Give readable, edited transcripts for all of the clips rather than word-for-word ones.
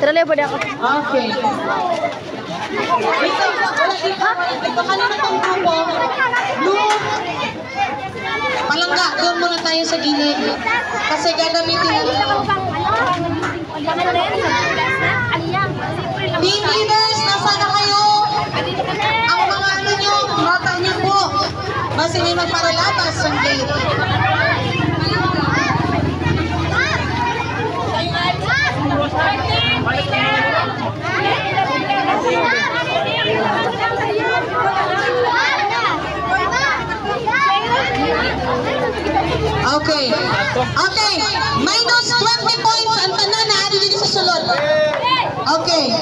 Terlalu pada ako. Okay. Ito kanina itong grupo. Blue. Palangga, doon muna tayo sa gilid. Kasi gagamitin natin. Team leaders, nasa na kayo? Ang mga ano nyo, nota nyo po. Basta may magparalabas sa gate. Okay. Okay. Minus 20 points ang tanan na ari dito sa sulod. Okay.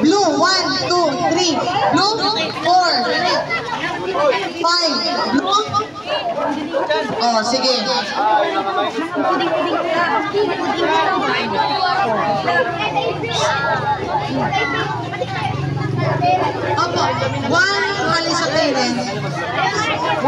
Blue 1, 2, 3. Blue 4. 5. Blue. Oh, sige. Opo. 1 hali sa parents. 1.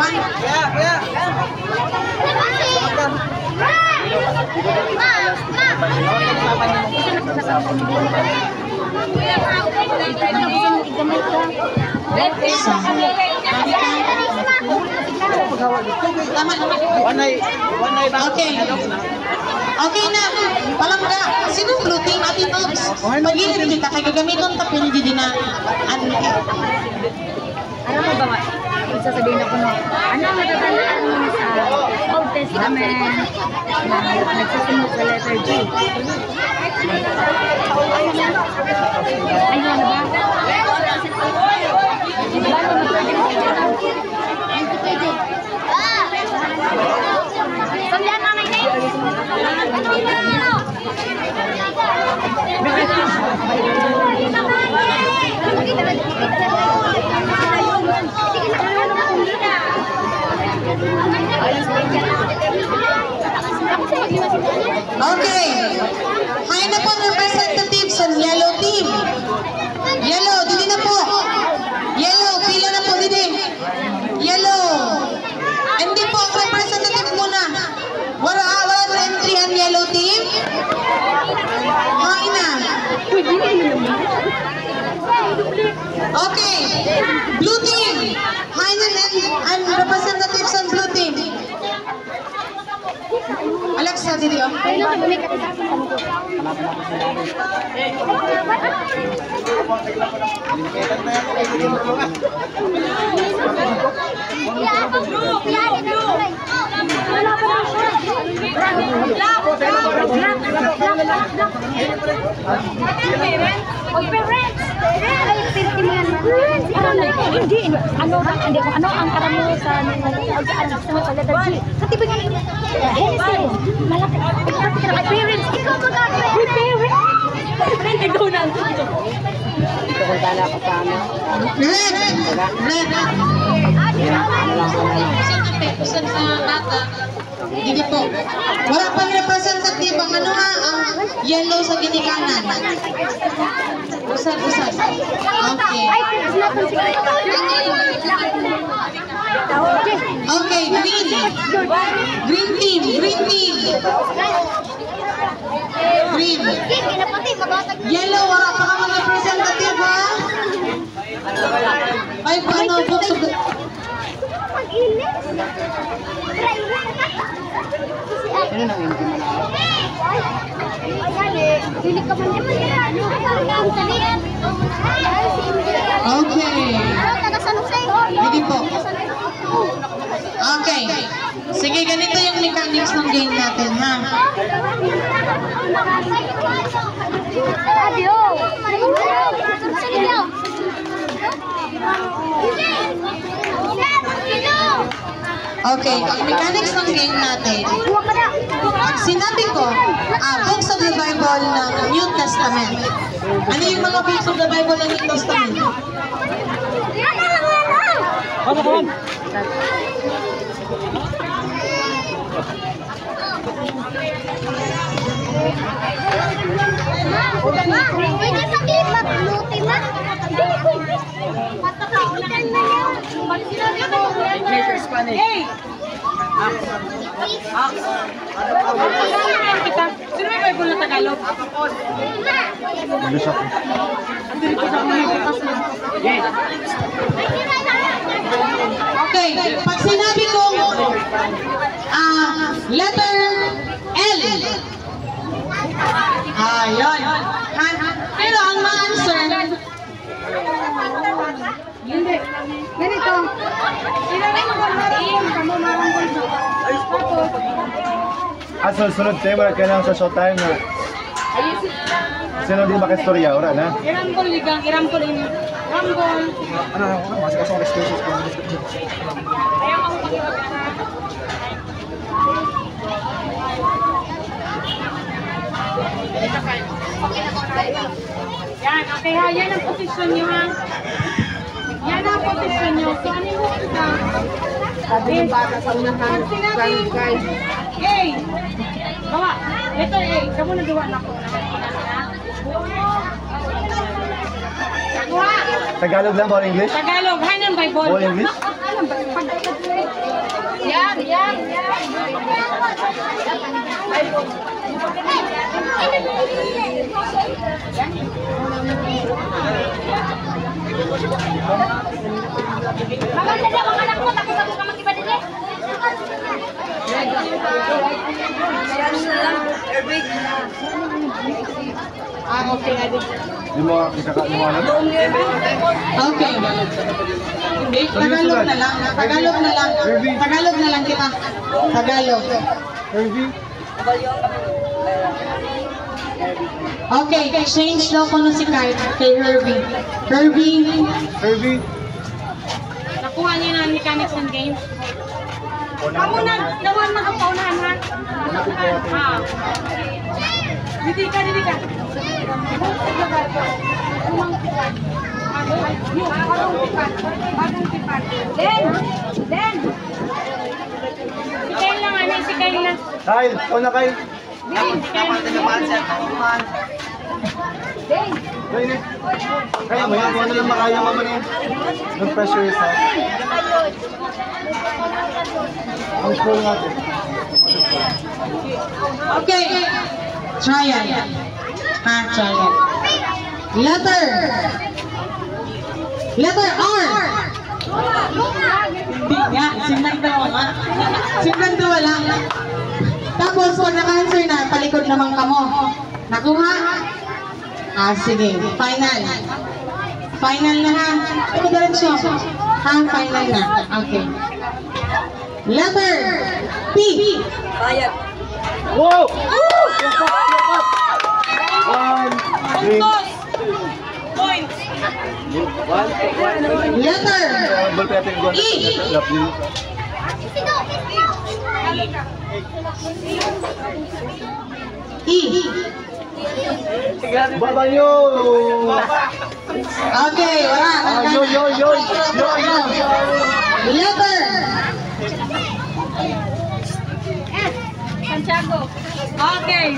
Okay. Okay na. Palangga. Sinong blue team atin Ogs? Pag-init kita kay gagamiton ta pinili na ano Alam mo ba? Sasabihin ako no. Ano ang natatalaan mo sa Old Testament na nagsasunod sa letter G? Ayun na ba? Sambihan namin na yun. Okay. Hay na po representatives sa yellow team. Yellow, dili na po. Yellow, pila na po dili. Yellow. Hindi po ang representative muna. Wala na entry ang yellow team. Hay na. Okay. Blue team. Hay na ang representatives sa blue team. Alexa, dili oh. Hindi, ano ang karamo sa letter G? Katibig ang Genesis, malapit ka parents, ikaw mag-parents. Friend, ikaw na ang tuto. Ito kung tala ka pa mo. Saan sa bata? Hindi po. Wala pang representative ang ano ha, ang yellow sa ginikanan. Usan. Okay. Okay, green. Green team. Green. Yellow, wala pa kang representative ha? Ay, paano po? Ano nang hindi mo na? Okay. Hindi po. Okay. Sige, ganito yung mechanics ng game natin, ha? Okay, ang mechanics ng game natin, pag sinabi ko, books of the Bible ng New Testament. Ano yung mga books of the Bible ng New Testament? Measure Spanish. Sino may Bible na Tagalog? English ako. Okay, pag sinabi kong letter L. Ayun. Pero ang ma-answer, Hindi. Ganito. Sinanay mo ba natin? Kamu marunggol doon. At sunod tayo, kailangan sa showtime na. Sino di makistorya, ora na? Irambol ligang, irambol ini. Rambol. Ano na ako? Mas kasong restrictions ko. Ayaw ako pag-iwag. Yan, okay ha. Yan ang posisyon nyo ha. Yan ang posisyon nyo. So, ano yung kita? Sabi ng bata sa unahan. Pag sinabi, A. Bawa. Letter A. Kamu nagawa na ko. Nakuha. Tagalog lang ba o English? Tagalog. Hanan Bible. All English? Yan. Maganda daw ang anak mo, tapos ako ka mag-iba din eh. Di mo ikakaliwanag? okay. Hindi, Tagalog na lang. Tagalog na lang. Tagalog na lang kita. Tagalog. Herbie? Okay, change daw ko na si Kyle kay Herbie. Herbie. Herbie? Nakuha niya na ang mechanics and games. Kamu na, nawan na ang paunahan ha. Ha. Didi ka. Bagong tipan. Den. Si Kyle lang, ano, si Kyle lang. Kyle! Ikaw na Kyle! Kaya mo yan, kung ano lang makaya mo man yan. Don't pressure yourself. Ang school natin. Okay. Trial. Trial. Letter R. Hindi nga, simbang dalawa. Simbang dalawa lang. Tapos, pag naka-answer na, palikod naman ka mo. Nakuha? Sige. Final. Final na ha. Ito diretsyo. Ha, final na. Okay. Letter P. Wow! 1, 3. Point. Letter Ball natin gol. Love you. E. Baba nyo! Okay, wala. Yo! Letter Santiago. Okay.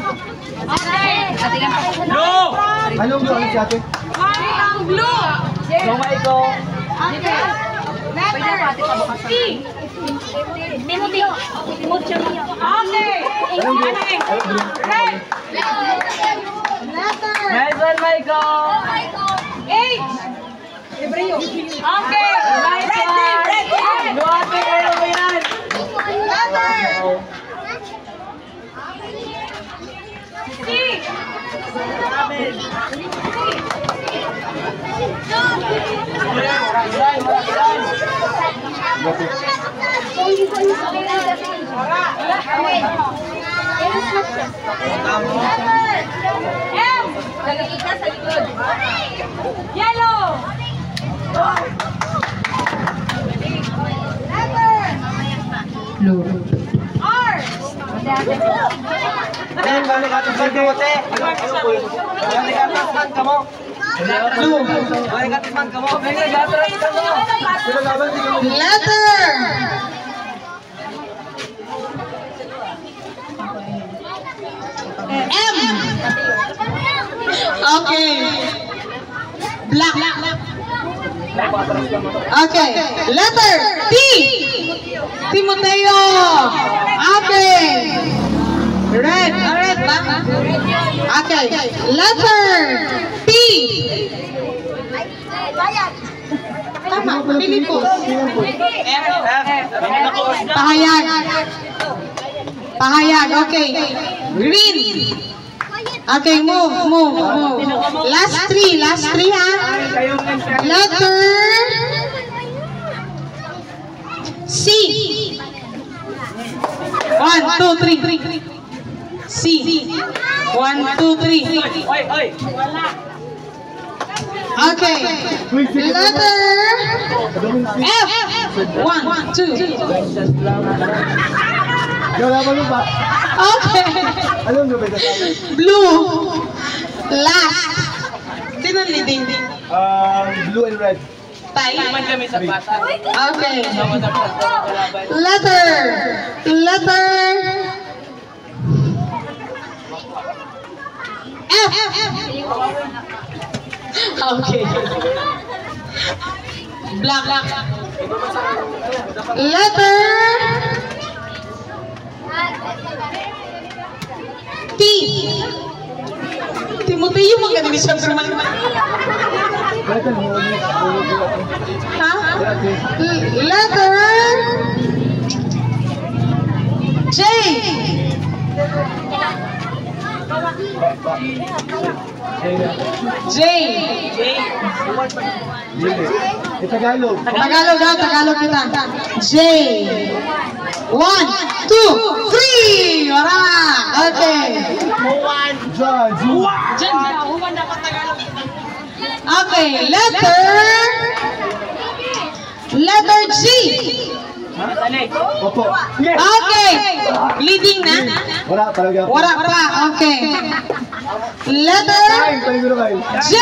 Anong gawin si ate? Ang blue. Lumay ko. Okay. Letter T. Timothy. Okay. Anong blue? Red. Letter Nelson Michael. H. Okay. Red team. Duwate kayo mo yan. Letter C. M. Yellow. blue. R. Ayan, balik ating sando. Balik ating ka mo. Blue. Balik ating ka mo. Sino laban? Letter M. Okay. Black. Okay. Letter T. Timoteo. Okay. Red. Red ba? Okay. Letter P. Tama. Pilipos. Pahayag. Pahayag. Okay. Green. Okay, move. Last three ha. Letter C. 1, 2, 3. C. 1, 2, 3. Okay. Letter F. 1, 2. Okay. Alam nyo ba ito? Blue. Last. Sino leading? Blue and red. Tay. Okay. Letter F. Okay. Black. Letter T. Timoteo, magaling siya pero ha? Letter J. Tagalog. Tagalog kita. J. 1, 2, 3. Wala. Okay. Okay. Letter G. Opo. Okay. Leading na? Wala talaga. Wala pa. Okay. Letter J.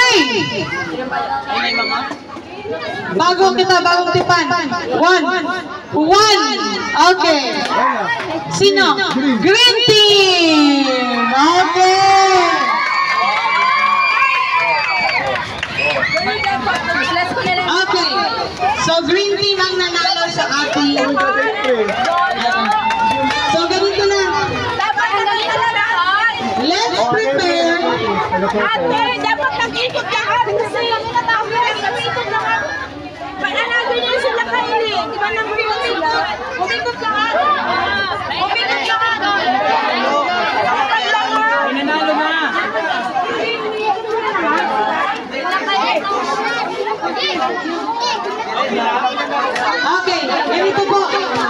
Bagong tipan. 1. Okay. Sino? Green team. Okay. Okay. So green team ang nanalo sa ating. So ganito na. Let's prepare. Ate, dapat nag-ikot lahat kasi nag-ikot lahat. Pag-alagay niya sila kainin. Di ba number 1 sila? Umikot lahat. Pinanalo na. Okay, ganito po.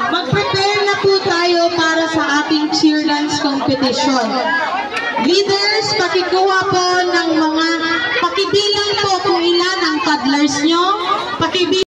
Mag-prepare na po tayo para sa ating cheer dance competition. Leaders, pakikuha po ng mga, pakibilang po kung ilan ang toddlers nyo. Pakibilang